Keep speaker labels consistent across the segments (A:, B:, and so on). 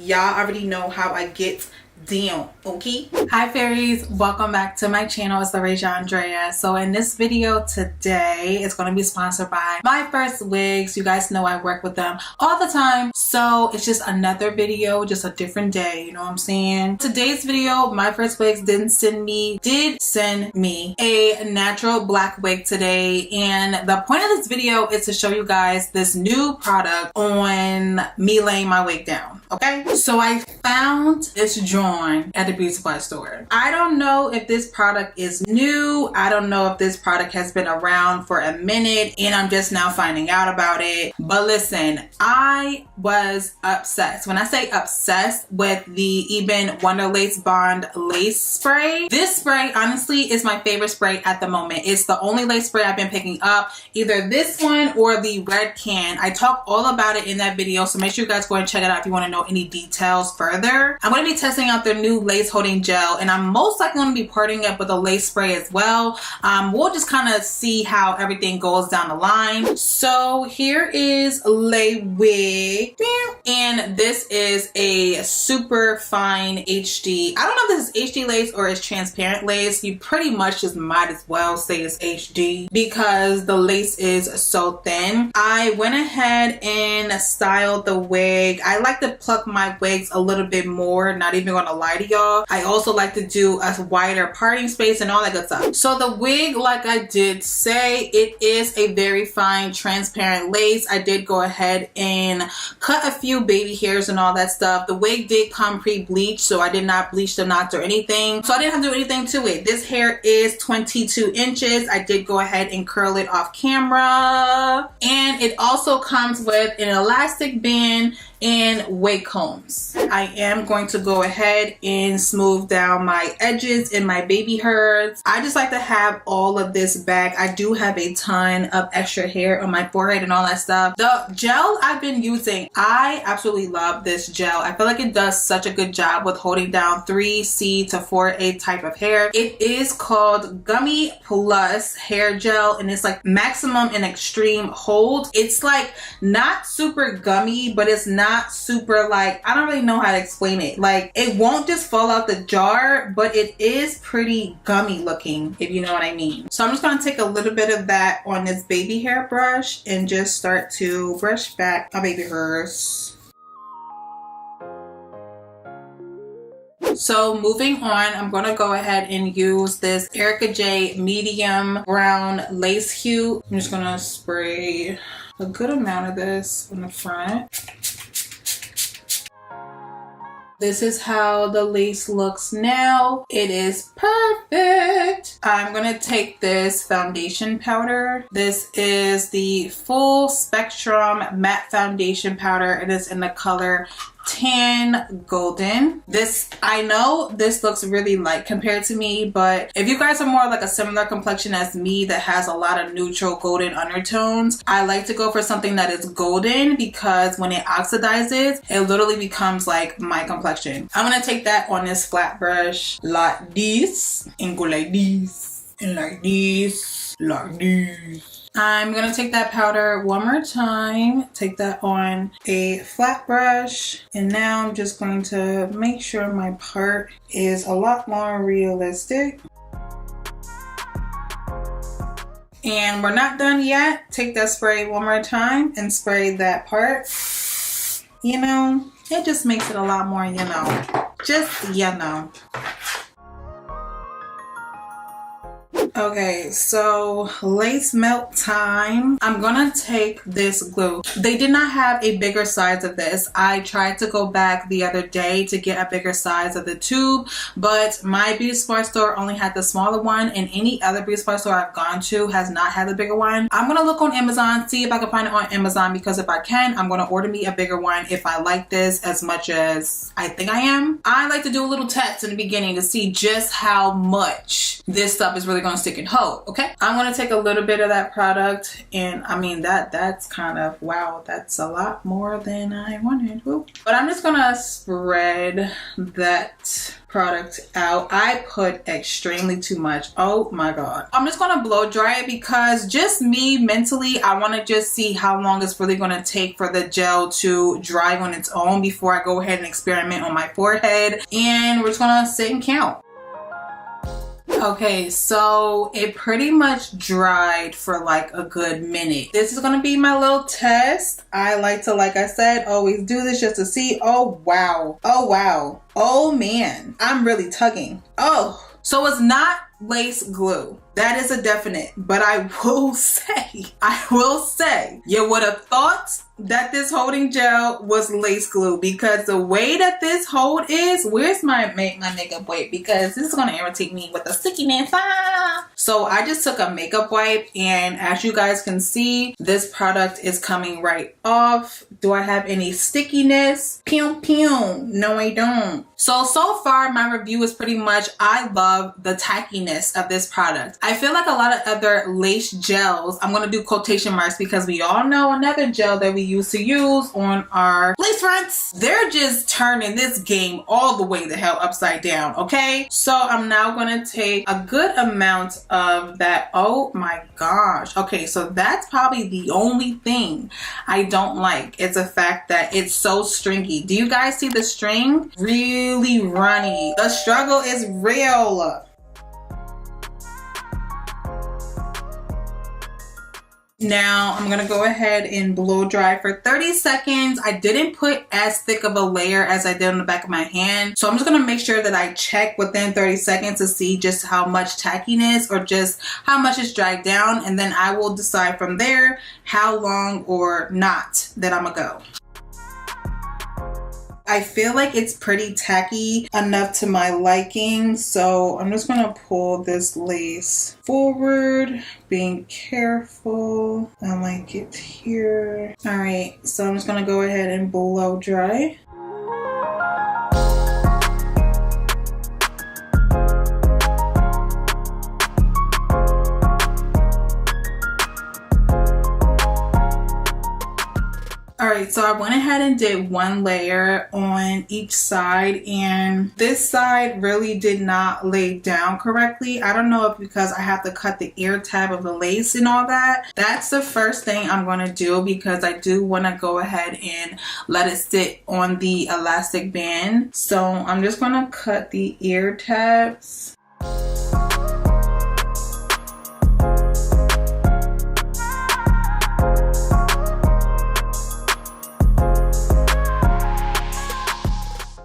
A: Y'all already know how I get down, okay? Hi fairies, welcome back to my channel. It's Laresia Andrea. So in this video today, it's going to be sponsored by MyFirstWigs. You guys know I work with them all the time, so it's just another video, just a different day, you know what I'm saying? Today's video, MyFirstWigs did send me a natural black wig today, and the point of this video is to show you guys this new product on me laying my wig down. Okay, so I found this drawing at the beauty supply store. I don't know if this product is new. I don't know if this product has been around for a minute and I'm just now finding out about it. But listen, I was obsessed. When I say obsessed with the Eben Wonder Lace Bond lace spray, this spray honestly is my favorite spray at the moment. It's the only lace spray I've been picking up, either this one or the red can. I talk all about it in that video, so make sure you guys go and check it out if you want to know any details further. I'm going to be testing out their new lace holding gel, and I'm most likely going to be parting it with a lace spray as well. We'll just kind of see how everything goes down the line. So here is lacewig, and this is a super fine HD. I don't know if this is HD lace or it's transparent lace. You pretty much just might as well say it's HD because the lace is so thin. I went ahead and styled the wig. I like to pluck my wigs a little bit more, not even gonna lie to y'all. I also like to do a wider parting space and all that good stuff. So the wig, like I did say, it is a very fine transparent lace. I did go ahead and cut a few baby hairs and all that stuff. The wig did come pre-bleached, so I did not bleach the knots or anything, so I didn't have to do anything to it. This hair is 22 inches. I did go ahead and curl it off camera, and it also comes with an elastic band and wig combs. I am going to go ahead and smooth down my edges and my baby hairs. I just like to have all of this back. I do have a ton of extra hair on my forehead and all that stuff. The gel I've been using, I absolutely love this gel. I feel like it does such a good job with holding down 3C to 4A type of hair. It is called Gummy Plus Hair Gel, and it's like maximum and extreme hold. It's like not super gummy, but it's not super, like, I don't really know how to explain it. Like, it won't just fall out the jar, but it is pretty gummy looking, if you know what I mean. So I'm just going to take a little bit of that on this baby hair brush and just start to brush back my baby hairs. So moving on, I'm going to go ahead and use this Erica J medium brown lace hue. I'm just going to spray a good amount of this on the front. This is how the lace looks now. It is perfect. I'm gonna take this foundation powder. This is the Full Spectrum Matte Foundation Powder. It is in the color Tan Golden. This, I know this looks really light compared to me, but if you guys are more like a similar complexion as me that has a lot of neutral golden undertones, I like to go for something that is golden because when it oxidizes, it literally becomes like my complexion. I'm gonna take that on this flat brush like this and go like this and like this, like this. I'm gonna take that powder one more time, take that on a flat brush, and now I'm just going to make sure my part is a lot more realistic. And we're not done yet. Take that spray one more time and spray that part. You know, it just makes it a lot more, you know, just, you know. Okay, so lace melt time. I'm gonna take this glue. They did not have a bigger size of this. I tried to go back the other day to get a bigger size of the tube, but my beauty supply store only had the smaller one, and any other beauty supply store I've gone to has not had the bigger one. I'm gonna look on Amazon, see if I can find it on Amazon, because if I can, I'm gonna order me a bigger one if I like this as much as I think I am. I like to do a little test in the beginning to see just how much this stuff is really gonna stick and hold. Okay, I'm gonna take a little bit of that product, and I mean that's kind of, wow, that's a lot more than I wanted. Ooh. But I'm just gonna spread that product out. I put extremely too much. Oh my god. I'm just gonna blow dry it because just me mentally, I want to just see how long it's really going to take for the gel to dry on its own before I go ahead and experiment on my forehead. And we're just gonna sit and count. Okay, so it pretty much dried for like a good minute. This is gonna be my little test. I like to, like I said, always do this just to see. Oh wow, oh wow, oh man, I'm really tugging. Oh, so it's not lace glue. That is a definite, but I will say, you would have thought that this holding gel was lace glue because the way that this hold is, where's my makeup wipe? Because this is gonna irritate me with the stickiness. So I just took a makeup wipe, and as you guys can see, this product is coming right off. Do I have any stickiness? Pew pew. No, I don't. So far my review is pretty much, I love the tackiness of this product. I feel like a lot of other lace gels, I'm going to do quotation marks because we all know another gel that we used to use on our lace fronts. They're just turning this game all the way the hell upside down, okay? So I'm now going to take a good amount of that. Oh my gosh. Okay, so that's probably the only thing I don't like. It's the fact that it's so stringy. Do you guys see the string? Really runny. The struggle is real. Now I'm gonna go ahead and blow dry for 30 seconds. I didn't put as thick of a layer as I did on the back of my hand. So I'm just gonna make sure that I check within 30 seconds to see just how much tackiness or just how much it's dried down. And then I will decide from there how long or not that I'm gonna go. I feel like it's pretty tacky enough to my liking, so I'm just gonna pull this lace forward, being careful. I like it here. All right, so I'm just gonna go ahead and blow dry. Alright, so I went ahead and did one layer on each side, and this side really did not lay down correctly. I don't know if because I have to cut the ear tab of the lace and all that. That's the first thing I'm going to do because I do want to go ahead and let it sit on the elastic band. So I'm just going to cut the ear tabs.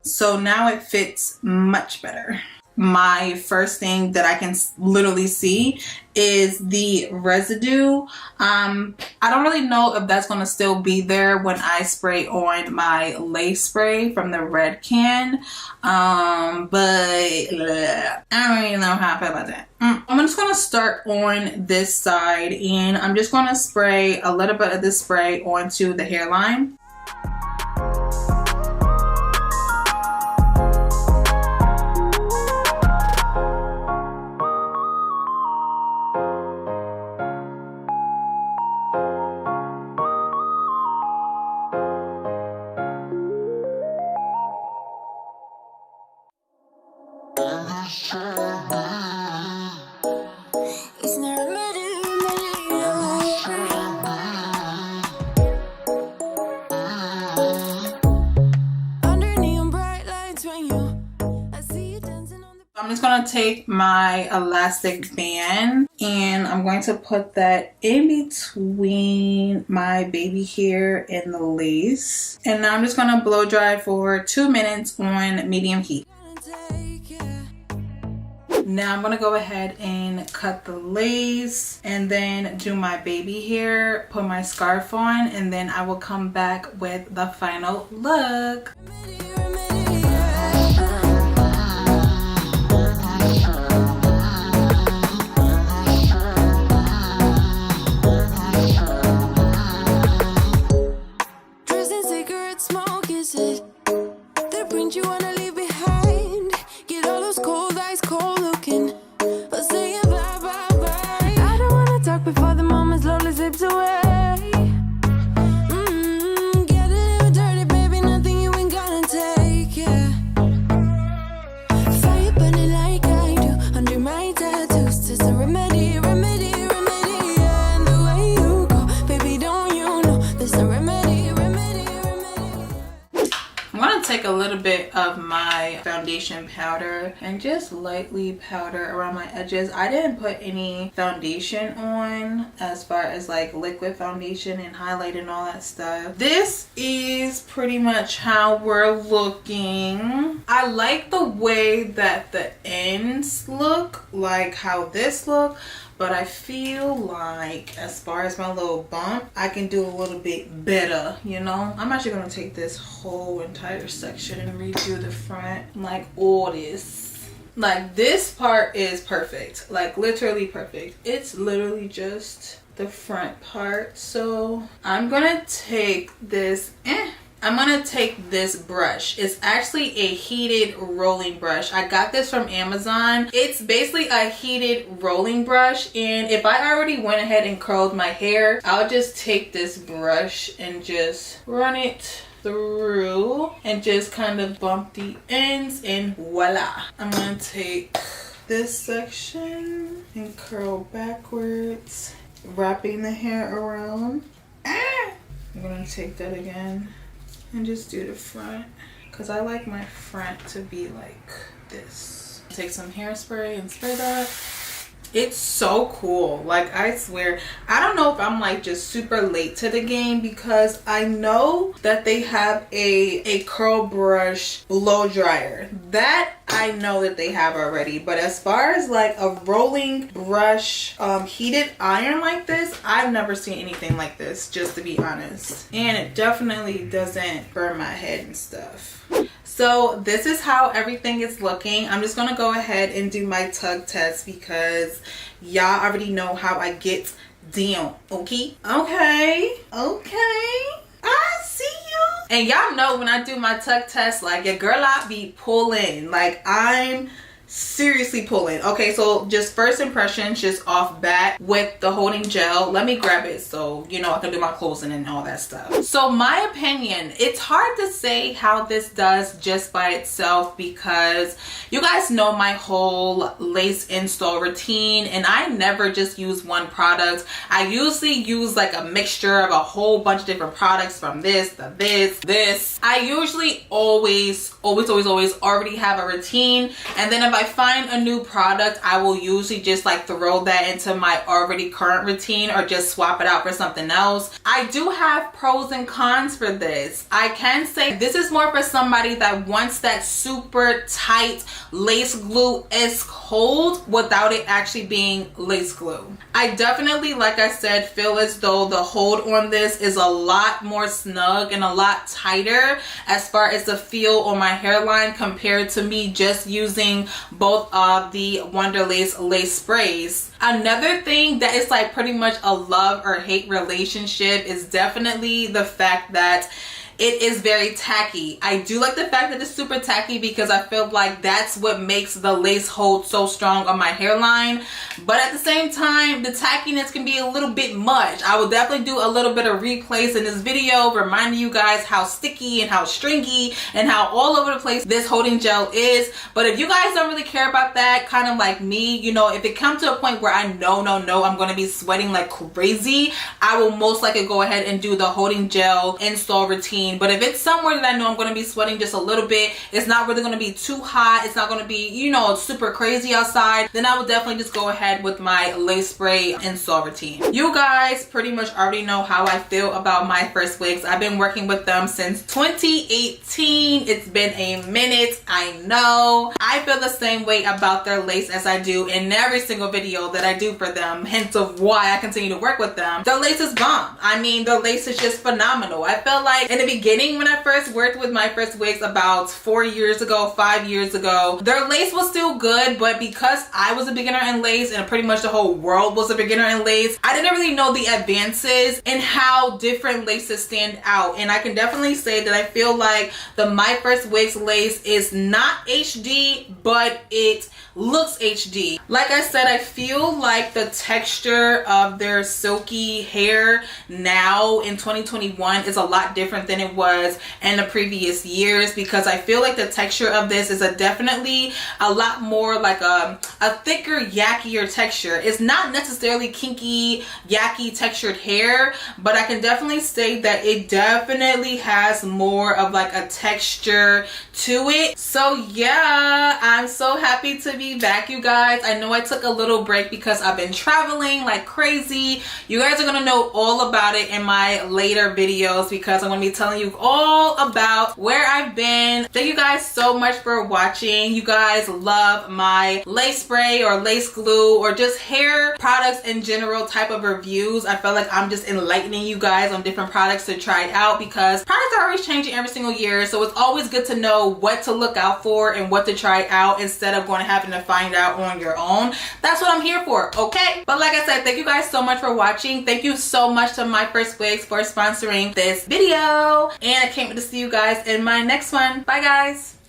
A: So now it fits much better. My first thing that I can literally see is the residue. I don't really know if that's going to still be there when I spray on my lace spray from the red can. But I don't really know how I feel about that. I'm just going to start on this side, and I'm just going to spray a little bit of this spray onto the hairline. I'm just going to take my elastic band and I'm going to put that in between my baby hair and the lace. And now I'm just going to blow dry for 2 minutes on medium heat. Now I'm going to go ahead and cut the lace and then do my baby hair, put my scarf on, and then I will come back with the final look. bit of my foundation powder and just lightly powder around my edges. I didn't put any foundation on as far as like liquid foundation and highlight and all that stuff. This is pretty much how we're looking. I like the way that the ends look, like how this look, but I feel like as far as my little bump, I can do a little bit better, you know? I'm actually gonna take this whole entire section and redo the front, like all this. Like this part is perfect, like literally perfect. It's literally just the front part. So I'm gonna take this, I'm gonna take this brush. It's actually a heated rolling brush. I got this from Amazon. It's basically a heated rolling brush, and if I already went ahead and curled my hair, I'll just take this brush and just run it through and just kind of bump the ends, and voila. I'm gonna take this section and curl backwards, wrapping the hair around. I'm gonna take that again and just do the front, because I like my front to be like this. Take some hairspray and spray that. It's so cool. Like, I swear, I don't know if I'm like just super late to the game, because I know that they have a curl brush blow dryer. That I know that they have already, but as far as like a rolling brush heated iron like this, I've never seen anything like this, just to be honest. And it definitely doesn't burn my head and stuff. So this is how everything is looking. I'm just gonna go ahead and do my tug test, because y'all already know how I get down. Okay, I see you. And y'all know when I do my tug test, like your girl, I be pulling. Like, I'm seriously pulling. Okay, so just first impressions, just off bat with the holding gel. Let me grab it so you know I can do my closing and all that stuff. So my opinion, it's hard to say how this does just by itself, because you guys know my whole lace install routine, and I never just use one product. I usually use like a mixture of a whole bunch of different products, from this to this. I usually always already have a routine, and then if I find a new product, I will usually just like throw that into my already current routine, or just swap it out for something else. I do have pros and cons for this. I can say this is more for somebody that wants that super tight lace glue-esque hold without it actually being lace glue. I definitely, like I said, feel as though the hold on this is a lot more snug and a lot tighter as far as the feel on my hairline, compared to me just using both of the Wonderlace lace sprays. Another thing that is like pretty much a love or hate relationship is definitely the fact that it is very tacky. I do like the fact that it's super tacky, because I feel like that's what makes the lace hold so strong on my hairline. But at the same time, the tackiness can be a little bit much. I will definitely do a little bit of replays in this video, reminding you guys how sticky and how stringy and how all over the place this holding gel is. But if you guys don't really care about that, kind of like me, you know, if it comes to a point where I know I'm going to be sweating like crazy, I will most likely go ahead and do the holding gel install routine. But if it's somewhere that I know I'm going to be sweating just a little bit, it's not really going to be too hot, it's not going to be, you know, super crazy outside, then I will definitely just go ahead with my lace spray install routine. You guys pretty much already know how I feel about MyFirstWigs. I've been working with them since 2018. It's been a minute, I know. I feel the same way about their lace as I do in every single video that I do for them, hence of why I continue to work with them. Their lace is bomb. I mean, their lace is just phenomenal. I felt like in the beginning when I first worked with MyFirstWigs about 4 years ago, 5 years ago, their lace was still good, but because I was a beginner in lace and pretty much the whole world was a beginner in lace, I didn't really know the advances and how different laces stand out. And I can definitely say that I feel like the MyFirstWigs lace is not HD HD, but it looks HD. Like I said, I feel like the texture of their silky hair now in 2021 is a lot different than it was in the previous years, because I feel like the texture of this is definitely a lot more like a thicker, yakkier texture. It's not necessarily kinky, yucky textured hair, but I can definitely say that it definitely has more of like a texture to it. So yeah, I'm so happy to be back, you guys. I know I took a little break because I've been traveling like crazy. You guys are gonna know all about it in my later videos, because I'm gonna be telling you all about where I've been. Thank you guys so much for watching. You guys love my lace spray or lace glue or just hair products in general type of reviews. I feel like I'm just enlightening you guys on different products to try it out, because products are always changing every single year, so it's always good to know what to look out for and what to try out instead of going and having to find out on your own. That's what I'm here for, okay? But like I said, thank you guys so much for watching. Thank you so much to MyFirstWigs for sponsoring this video, and I can't wait to see you guys in my next one. Bye guys.